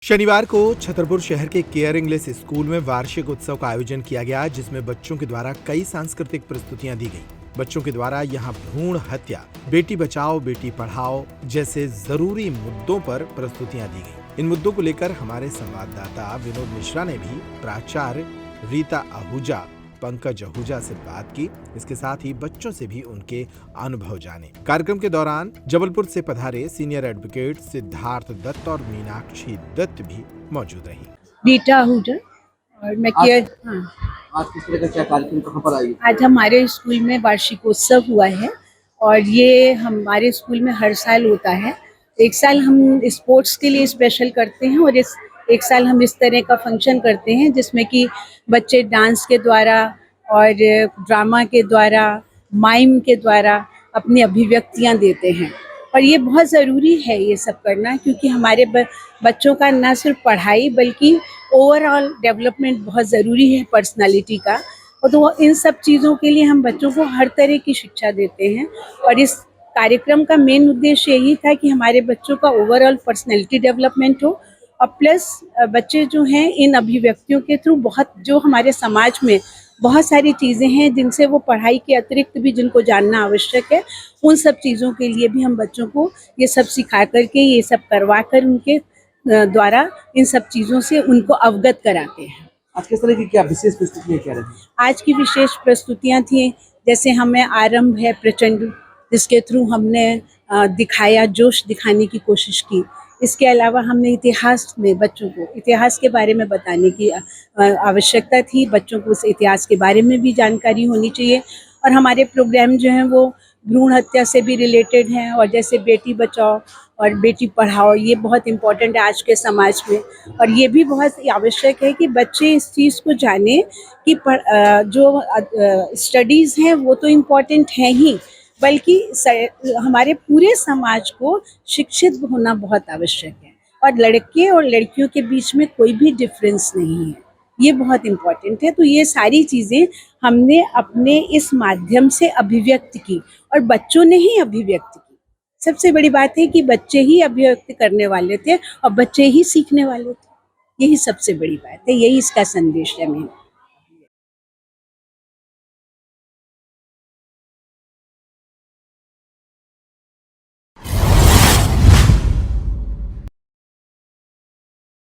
शनिवार को छतरपुर शहर के केयर इंग्लिश स्कूल में वार्षिक उत्सव का आयोजन किया गया, जिसमें बच्चों के द्वारा कई सांस्कृतिक प्रस्तुतियां दी गईं। बच्चों के द्वारा यहां भ्रूण हत्या, बेटी बचाओ बेटी पढ़ाओ जैसे जरूरी मुद्दों पर प्रस्तुतियां दी गईं। इन मुद्दों को लेकर हमारे संवाददाता विनोद मिश्रा ने भी प्राचार्य रीता आहूजा, पंकज आहूजा से बात की। इसके साथ ही बच्चों से भी उनके अनुभव जाने। कार्यक्रम के दौरान जबलपुर से पधारे सीनियर एडवोकेट सिद्धार्थ दत्त और मीनाक्षी दत्त भी मौजूद रही। रीता आहूजा और मैं आज किस तरह का क्या कार्यक्रम कहाँ पर आई? आज हमारे स्कूल में वार्षिकोत्सव हुआ है और ये हमारे स्कूल में हर साल होता है। एक साल हम स्पोर्ट्स के लिए स्पेशल करते हैं और एक साल हम इस तरह का फंक्शन करते हैं जिसमें कि बच्चे डांस के द्वारा और ड्रामा के द्वारा, माइम के द्वारा अपनी अभिव्यक्तियां देते हैं। और ये बहुत ज़रूरी है ये सब करना, क्योंकि हमारे बच्चों का न सिर्फ पढ़ाई बल्कि ओवरऑल डेवलपमेंट बहुत ज़रूरी है पर्सनालिटी का। और तो इन सब चीज़ों के लिए हम बच्चों को हर तरह की शिक्षा देते हैं और इस कार्यक्रम का मेन उद्देश्य यही था कि हमारे बच्चों का ओवरऑल पर्सनालिटी डेवलपमेंट हो और प्लस बच्चे जो हैं इन अभिव्यक्तियों के थ्रू बहुत, जो हमारे समाज में बहुत सारी चीज़ें हैं जिनसे वो पढ़ाई के अतिरिक्त भी जिनको जानना आवश्यक है, उन सब चीज़ों के लिए भी हम बच्चों को ये सब सिखा करके, ये सब करवा कर उनके द्वारा इन सब चीज़ों से उनको अवगत कराते हैं। आज किस तरह की क्या विशेष प्रस्तुतियाँ क्या रही? आज की विशेष प्रस्तुतियाँ थी, जैसे हमें आरंभ है प्रचंड, जिसके थ्रू हमने दिखाया, जोश दिखाने की कोशिश की। इसके अलावा हमने इतिहास में बच्चों को इतिहास के बारे में बताने की आवश्यकता थी। बच्चों को उस इतिहास के बारे में भी जानकारी होनी चाहिए। और हमारे प्रोग्राम जो हैं वो भ्रूण हत्या से भी रिलेटेड हैं, और जैसे बेटी बचाओ और बेटी पढ़ाओ, ये बहुत इम्पोर्टेंट है आज के समाज में। और ये भी बहुत आवश्यक है कि बच्चे इस चीज़ को जाने कि जो स्टडीज़ हैं वो तो इम्पोर्टेंट हैं ही, बल्कि हमारे पूरे समाज को शिक्षित होना बहुत आवश्यक है। और लड़के और लड़कियों के बीच में कोई भी डिफरेंस नहीं है, ये बहुत इम्पोर्टेंट है। तो ये सारी चीज़ें हमने अपने इस माध्यम से अभिव्यक्त की और बच्चों ने ही अभिव्यक्त की। सबसे बड़ी बात है कि बच्चे ही अभिव्यक्त करने वाले थे और बच्चे ही सीखने वाले थे। यही सबसे बड़ी बात है, यही इसका संदेश है मेरा।